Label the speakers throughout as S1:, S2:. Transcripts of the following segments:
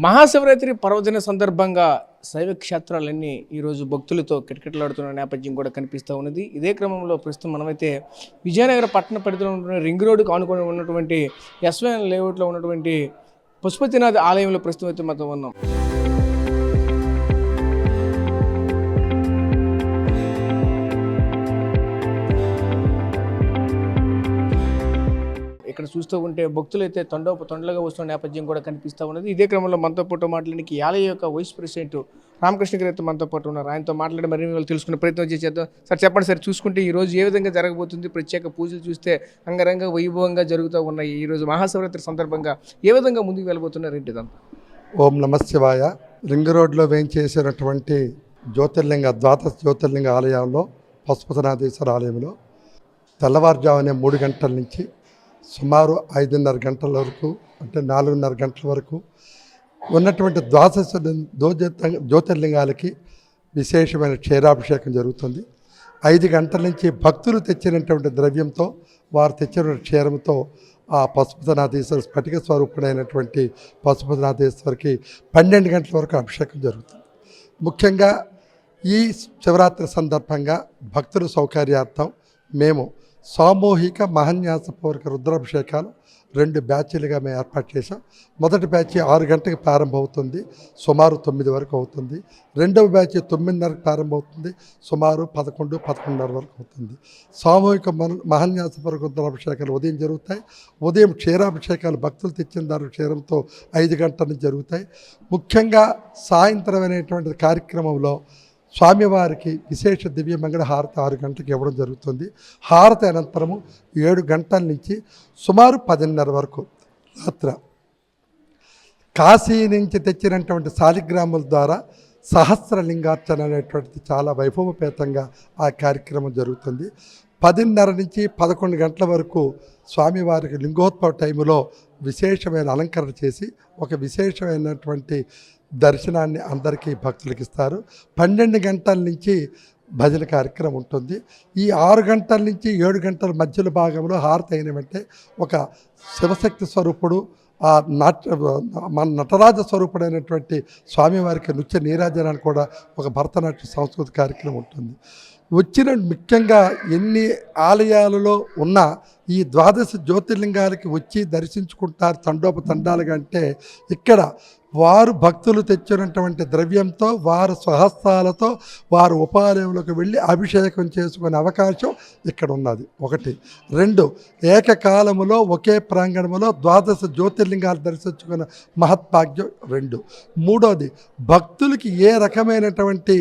S1: మహాశివరాత్రి పర్వదిన సందర్భంగా శైవ క్షేత్రాలన్నీ ఈరోజు భక్తులతో కిటకిటలాడుతున్న నేపథ్యం కూడా కనిపిస్తూ ఉన్నది. ఇదే క్రమంలో ప్రస్తుతం మనమైతే విజయనగర పట్టణ పరిధిలో ఉన్న రింగ్ రోడ్డుకు ఆనుకొని ఉన్నటువంటి ఎస్వైఎన్ లేఅవుట్లో ఉన్నటువంటి పశుపతినాథ్ ఆలయంలో ప్రస్తుతం అయితే మనం ఉన్నాం. ఇక్కడ చూస్తూ ఉంటే భక్తులు అయితే తండోపతండలుగా వస్తున్న నేపథ్యం కూడా కనిపిస్తూ ఉన్నది. ఇదే క్రమంలో మనతో పాటు మాట్లాడడానికి ఈ ఆలయ యొక్క వైస్ ప్రెసిడెంట్ రామకృష్ణ గారు అయితే మనతో పాటు ఉన్నారు. ఆయనతో మాట్లాడి మరి వాళ్ళు తెలుసుకునే ప్రయత్నం చేద్దాం. సార్ చెప్పండి సార్, చూసుకుంటే ఈరోజు ఏ విధంగా జరగబోతుంది? ప్రత్యేక పూజలు చూస్తే అంగరంగ వైభవంగా జరుగుతూ ఉన్నాయి. ఈరోజు మహాశివరాత్రి సందర్భంగా ఏ విధంగా ముందుకు వెళ్ళబోతున్నారు ఏంటిదంతా?
S2: ఓం నమ శివాయ. రింగ్ రోడ్లో వేయించేసినటువంటి ద్వాదశ జ్యోతిర్లింగ ఆలయంలో పశుపతినాథేశ్వర ఆలయంలో తెల్లవారుజామునే 3 గంటల నుంచి సుమారు 5:30 గంటల వరకు, అంటే 4:30 గంటల వరకు ఉన్నటువంటి ద్వాదశ జ్యోతిర్లింగాలకి విశేషమైన క్షీరాభిషేకం జరుగుతుంది. 5 గంటల నుంచి భక్తులు తెచ్చినటువంటి ద్రవ్యంతో, వారు తెచ్చిన క్షీరంతో ఆ పశుపతినాథేశ్వర స్ఫటిక స్వరూపుడైనటువంటి పశుపతినాథేశ్వరికి 12 గంటల వరకు అభిషేకం జరుగుతుంది. ముఖ్యంగా ఈ శివరాత్రి సందర్భంగా భక్తుల సౌకర్యార్థం మేము సామూహిక మహాన్యాసపూర్వక రుద్రాభిషేకాలు 2 బ్యాచ్లుగా మేము ఏర్పాటు చేశాం. మొదటి బ్యాచ్ 6 గంటలకు ప్రారంభమవుతుంది, సుమారు 9 వరకు అవుతుంది. రెండవ బ్యాచ్ 9:30కు ప్రారంభమవుతుంది, సుమారు 11:30 వరకు అవుతుంది. సామూహిక మహాన్యాసపూర్వక రుద్రాభిషేకాలు ఉదయం జరుగుతాయి. ఉదయం క్షీరాభిషేకాలు భక్తులు తెచ్చిన దాని క్షీరంతో 5 గంటల నుంచి జరుగుతాయి. ముఖ్యంగా సాయంత్రం అనేటువంటి కార్యక్రమంలో స్వామివారికి విశేష దివ్య మంగళ హారతి 6 గంటలకు ఇవ్వడం జరుగుతుంది. హారతి అనంతరము 7 గంటల నుంచి సుమారు 10:30 వరకు రాత్రి కాశీ నుంచి తెచ్చినటువంటి శాలిగ్రాముల ద్వారా సహస్రలింగార్చన అనేటువంటిది చాలా వైభవపేతంగా ఆ కార్యక్రమం జరుగుతుంది. 10:30 నుంచి 11 గంటల వరకు స్వామివారికి లింగోద్భవ టైములో విశేషమైన అలంకరణ చేసి ఒక విశేషమైనటువంటి దర్శనాన్ని అందరికీ భక్తులకు ఇస్తారు. 12 గంటల నుంచి భజన కార్యక్రమం ఉంటుంది. ఈ 6 గంటల నుంచి 7 గంటల మధ్యలో భాగంలో హారతి అయిన వెంటనే ఒక శివశక్తి స్వరూపుడు, ఆ మన నటరాజ స్వరూపుడైనటువంటి స్వామివారికి నృత్య నీరాజనాన్ని కూడా ఒక భరతనాట్య సంస్కృతి కార్యక్రమం ఉంటుంది. వచ్చిన ముఖ్యంగా ఎన్ని ఆలయాలలో ఉన్న ఈ ద్వాదశ జ్యోతిర్లింగాలకి వచ్చి దర్శించుకుంటారు తండోపతండాలుగా. అంటే ఇక్కడ వారు భక్తులు తెచ్చినటువంటి ద్రవ్యంతో, వారు స్వహస్తాలతో వారు ఉపాలయంలోకి వెళ్ళి అభిషేకం చేసుకునే అవకాశం ఇక్కడ ఉన్నది. 1. 2, ఏకకాలములో ఒకే ప్రాంగణంలో ద్వాదశ జ్యోతిర్లింగాలు దర్శించుకునే మహత్భాగ్యం 2. 3వది, భక్తులకి ఏ రకమైనటువంటి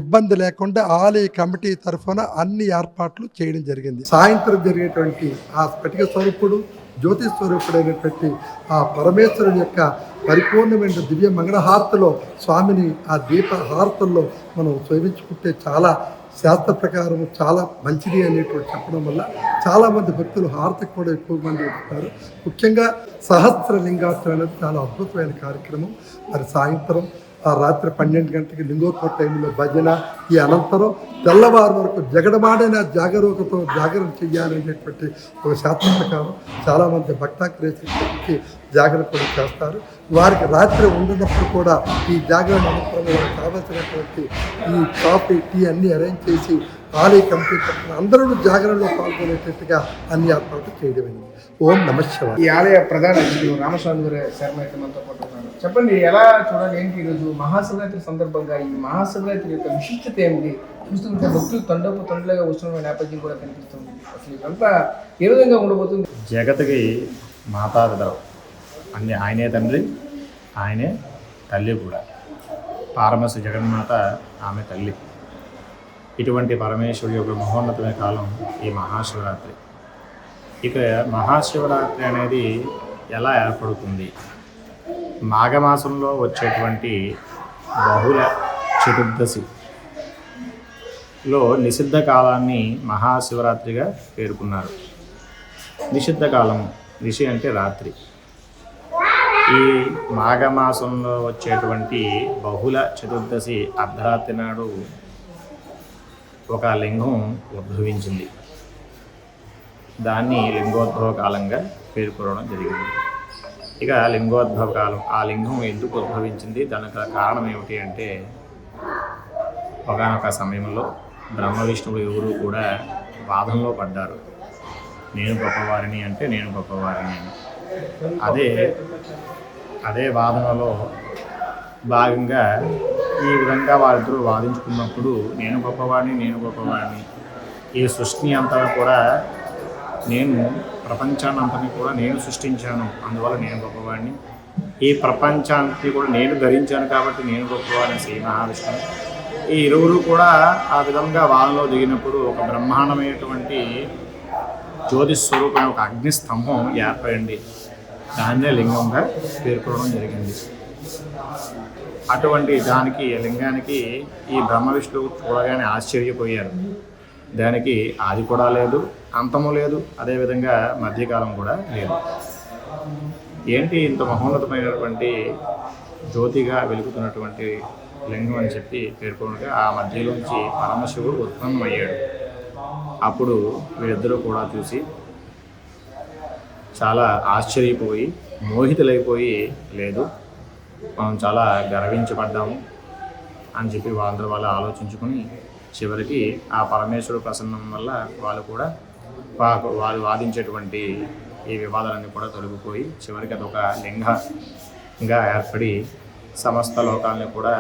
S2: ఇబ్బంది లేకుండా ఆలయ కమిటీ తరఫున అన్ని ఏర్పాట్లు చేయడం జరిగింది. సాయంత్రం జరిగేటువంటి ఆ స్ఫటిక స్వరూపుడు, జ్యోతి స్వరూపుడైనటువంటి ఆ పరమేశ్వరుని యొక్క పరిపూర్ణమైన దివ్య మంగళహారతిలో స్వామిని ఆ దీప హారతుల్లో మనం సేవించుకుంటే చాలా శాస్త్ర ప్రకారం చాలా మంచిది అనేటువంటి చెప్పడం వల్ల చాలామంది భక్తులు హారతికి కూడా ఎక్కువ మంది ఉంటారు. ముఖ్యంగా సహస్రలింగార్చన అనేది చాలా అద్భుతమైన కార్యక్రమం. మరి సాయంత్రం ఆ రాత్రి 12 గంటలకి లింగోత్సవ టైంలో భజన, ఈ అనంతరం తెల్లవారు వరకు జగడమాడిన జాగరూకతో జాగరణ చెయ్యాలనేటువంటి ఒక శాస్త్ర ప్రకారం చాలామంది భక్తాగ్రేసి జాగరణ కూడా చేస్తారు. వారికి రాత్రి ఉండినప్పుడు కూడా ఈ జాగరణ అనంతరం వారికి కావాల్సినటువంటి ఈ కాఫీ, టీ అన్నీ అరేంజ్ చేసి ఆలయ కమిటీ తరఫున అందరూ జాగరణలో పాల్గొనేటట్టుగా అన్ని ఏర్పాట్లు చేయడమైంది. ఓం నమ శివాయ.
S1: ఈ ఆలయ ప్రధాన అర్చకులు రామస్వామి గారు శర్మ అయితే మనతో పాటు ఉన్నారు. చెప్పండి, ఎలా చూడాలి ఏంటి ఈరోజు మహాశివరాత్రి సందర్భంగా? ఈ మహాశివరాత్రి యొక్క విశిష్టత ఏమిటి? చూస్తుంటే భక్తులు తండోపతండలుగా వస్తున్న నేపథ్యం కూడా కనిపిస్తుంది. అసలు ఇదంతా ఏ విధంగా ఉండబోతుంది?
S3: జగత్కి మాతాపితరు అన్ని ఆయనే తండ్రి, ఆయనే తల్లి కూడా. పారమశ జగన్మాత ఆమె తల్లి. ఇటువంటి పరమేశ్వరుడి యొక్క మహోన్నతమైన కాలం ఈ మహాశివరాత్రి. ఇక మహాశివరాత్రి అనేది ఎలా ఏర్పడుతుంది? మాఘమాసంలో వచ్చేటువంటి బహుళ చతుర్దశిలో నిషిద్ధ కాలాన్ని మహాశివరాత్రిగా పేర్కొన్నారు. నిషిద్ధ కాలం, నిషి అంటే రాత్రి. ఈ మాఘమాసంలో వచ్చేటువంటి బహుళ చతుర్దశి అర్ధరాత్రి నాడు ఒక లింగం ఉద్భవించింది. దాన్ని లింగోద్భవ కాలంగా పేర్కొనడం జరిగింది. ఇక లింగోద్భవ కాలం, ఆ లింగం ఎందుకు ఉద్భవించింది, దానికి కారణం ఏమిటి అంటే ఒకానొక సమయంలో బ్రహ్మ విష్ణువులు ఎవరు కూడా వాదంలో పడ్డారు. నేను గొప్పవారిని అంటే నేను గొప్పవారిని అని. అదే వాదనలో భాగంగా ఈ విధంగా వారిద్దరూ వాదించుకున్నప్పుడు నేను గొప్పవాడిని, ఈ సృష్టిని అంతా కూడా నేను, ప్రపంచాన్ని అంతని కూడా నేను సృష్టించాను, అందువల్ల నేను గొప్పవాడిని, ఈ ప్రపంచానికి కూడా నేను ధరించాను కాబట్టి నేను గొప్పవాడిని శ్రీ మహావిష్ణువు. ఈ ఇరువురు కూడా ఆ విధంగా వాదనలో దిగినప్పుడు ఒక బ్రహ్మాండమైనటువంటి జ్యోతిస్వరూపమైన ఒక అగ్నిస్తంభం ఏర్పడింది. దాన్నే లింగంగా పేర్కొనడం జరిగింది. అటువంటి దానికి లింగానికి ఈ బ్రహ్మ విష్ణువు చూడగానే ఆశ్చర్యపోయారు. దానికి ఆది కూడా లేదు, అంతము లేదు, అదేవిధంగా మధ్యకాలం కూడా లేదు. ఏంటి ఇంత మహోన్నతమైనటువంటి జ్యోతిగా వెలుగుతున్నటువంటి లింగం అని చెప్పి పేర్కొనగా ఆ మధ్యలోంచి పరమశివుడు ఉత్పన్నమయ్యాడు. అప్పుడు వీళ్ళిద్దరూ కూడా చూసి చాలా ఆశ్చర్యపోయి మోహితులైపోయి, లేదు మనం చాలా గర్వించబడ్డాము అని చెప్పి వాళ్ళందరూ వాళ్ళు ఆలోచించుకొని చివరికి ఆ పరమేశ్వరుడు ప్రసన్నం వల్ల వాళ్ళు వాదించేటువంటి ఈ వివాదాలన్నీ కూడా తొలగిపోయి చివరికి అదొక లింగంగా ఏర్పడి సమస్త లోకాలను కూడా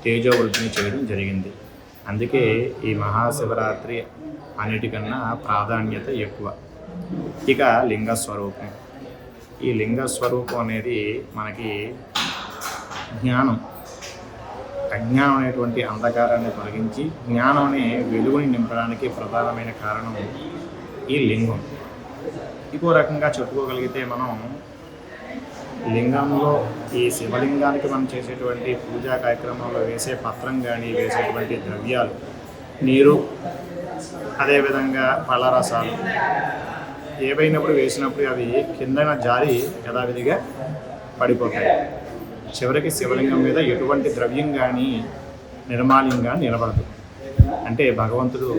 S3: తేజోవృద్ధిని చేయడం జరిగింది. అందుకే ఈ మహాశివరాత్రి అన్నిటికన్నా ప్రాధాన్యత ఎక్కువ. ఇక లింగస్వరూపం, ఈ లింగస్వరూపం అనేది మనకి జ్ఞానం, అజ్ఞానం అనేటువంటి అంధకారాన్ని తొలగించి జ్ఞానం అనే వెలుగుని నింపడానికి ప్రధానమైన కారణం ఈ లింగం. ఇంకో రకంగా చెప్పుకోగలిగితే మనం లింగంలో ఈ శివలింగానికి మనం చేసేటువంటి పూజా కార్యక్రమంలో వేసే పత్రం కానీ, వేసేటువంటి ద్రవ్యాలు, నీరు, అదేవిధంగా ఫలరసాలు ఏవైనప్పుడు వేసినప్పుడు అవి కిందన జారి యథావిధిగా పడిపోతాయి. చివరికి శివలింగం మీద ఎటువంటి ద్రవ్యం కానీ నిర్మాల్యం కానీ నిలబడదు. అంటే భగవంతుడు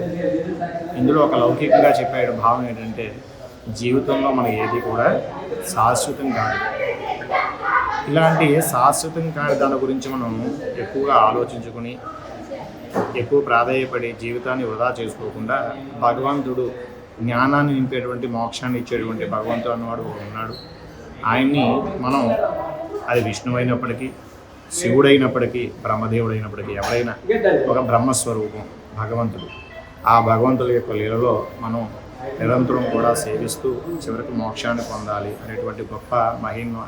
S3: ఇందులో ఒక లౌకికంగా చెప్పాడు భావం ఏంటంటే జీవితంలో మన ఏది కూడా శాశ్వతం కాదు. ఇలాంటి శాశ్వతం కాని దాని గురించి మనం ఎక్కువగా ఆలోచించుకొని ఎక్కువ ప్రాధాన్యపడి జీవితాన్ని వృధా చేసుకోకుండా భగవంతుడు జ్ఞానాన్ని నింపేటువంటి, మోక్షాన్ని ఇచ్చేటువంటి భగవంతుడు అన్నవాడు ఉన్నాడు. ఆయన్ని మనం, అది విష్ణువు అయినప్పటికీ, శివుడైనప్పటికీ, బ్రహ్మదేవుడైనప్పటికీ ఎవరైనా ఒక బ్రహ్మస్వరూపం భగవంతుడు. ఆ భగవంతుల యొక్క లీలలో మనం నిరంతరం కూడా సేవిస్తూ చివరికి మోక్షాన్ని పొందాలి అనేటువంటి గొప్ప మహిమ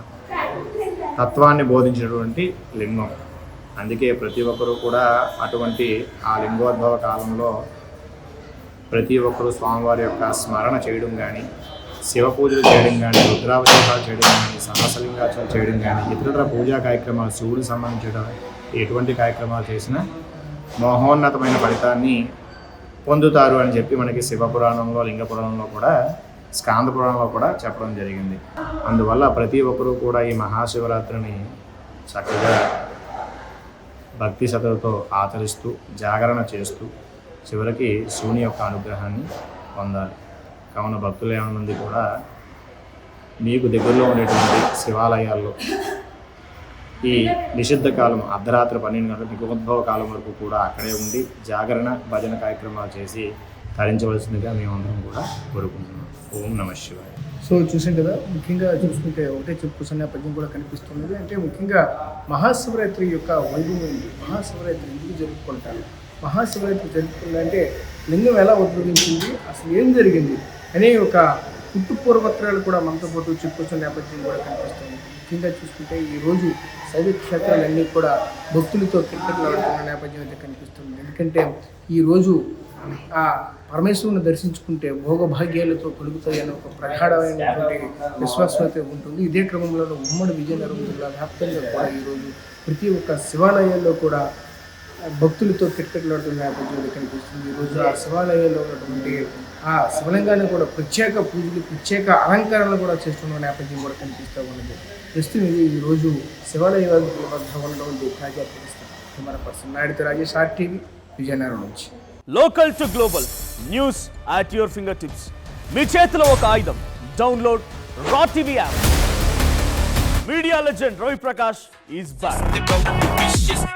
S3: తత్వాన్ని బోధించినటువంటి లింగం. అందుకే ప్రతి ఒక్కరూ కూడా అటువంటి ఆ లింగోద్భవ కాలంలో ప్రతి ఒక్కరూ స్వామివారి యొక్క స్మరణ చేయడం కానీ, శివ పూజలు చేయడం కానీ, రుద్రాభిషేకాలు చేయడం కానీ, సహస్రలింగార్చన చేయడం కానీ, ఇతర పూజా కార్యక్రమాలు, శివుడికి సంబంధించిన ఎటువంటి కార్యక్రమాలు చేసినా మహోన్నతమైన ఫలితాన్ని పొందుతారు అని చెప్పి మనకి శివపురాణంలో, లింగ పురాణంలో కూడా, స్కాంద పురాణంలో కూడా చెప్పడం జరిగింది. అందువల్ల ప్రతి ఒక్కరూ కూడా ఈ మహాశివరాత్రిని చక్కగా భక్తి శ్రద్ధలతో ఆచరిస్తూ, జాగరణ చేస్తూ చివరికి శివుని యొక్క అనుగ్రహాన్ని పొందాలి. కావున భక్తులు ఏమైనా కూడా మీకు దగ్గరలో ఉండేటువంటి శివాలయాల్లో ఈ నిషిద్ధ కాలం అర్ధరాత్రి 12 గంటల లింగోద్భవ కాలం వరకు కూడా అక్కడే ఉండి జాగరణ, భజన కార్యక్రమాలు చేసి తరించవలసిందిగా మేమందరం కూడా కోరుకుంటున్నాం. ఓం నమః శివాయ.
S1: సో చూసాం కదా, ముఖ్యంగా చూసుకుంటే ఒకటే చెప్పుకున్న పద్యం కూడా కనిపిస్తున్నది. అంటే ముఖ్యంగా మహాశివరాత్రి యొక్క వైభవం ఏంటి, మహాశివరాత్రి ఎందుకు జరుపుకుంటారు, మహాశివరాత్రి జరుపుకుంటే లింగం ఎలా ఉద్భవించింది, అసలు ఏం జరిగింది అనే ఒక పుట్టు పూర్వత్రాలు కూడా మనతో పాటు చెప్పుకున్న నేపథ్యం కూడా కనిపిస్తుంది. ముఖ్యంగా చూసుకుంటే ఈరోజు శైవ క్షేత్రాలన్నీ కూడా భక్తులతో కిటకిటలాడుతున్న నేపథ్యం అయితే కనిపిస్తుంది. ఎందుకంటే ఈరోజు ఆ పరమేశ్వరుని దర్శించుకుంటే భోగభాగ్యాలతో కలుగుతాయి అనే ఒక ప్రగాఢమైనటువంటి విశ్వాసం అయితే ఉంటుంది. ఇదే క్రమంలో ఉమ్మడి విజయనగరం జిల్లా వ్యాప్తంగా కూడా ఈరోజు ప్రతి ఒక్క శివాలయాల్లో కూడా భక్తులతో కిటకిటలాడుతున్న నేపథ్యం కనిపిస్తుంది. ఈరోజు ఆ శివాలయాల్లో ఉన్నటువంటి ఆ శివలింగాన్ని కూడా ప్రత్యేక పూజలు, ప్రత్యేక అలంకరణలు కూడా చేస్తున్న నేపథ్యం కూడా కనిపిస్తూ ఉన్నది. ప్రస్తుతం ఇది ఈరోజు శివాలయ వద్ద ఉన్నటువంటి తాజా పరిస్థితి. కెమెరా పర్సన్ నాయుడుతో రాజేష్, RTV, విజయనగరం నుంచి.
S4: Local to global news at your finger tips. మీ చేతిలో ఒక ఆయుధం. డౌన్లోడ్ రా TV app. Media legend Ravi Prakash is back.
S5: The road is vicious.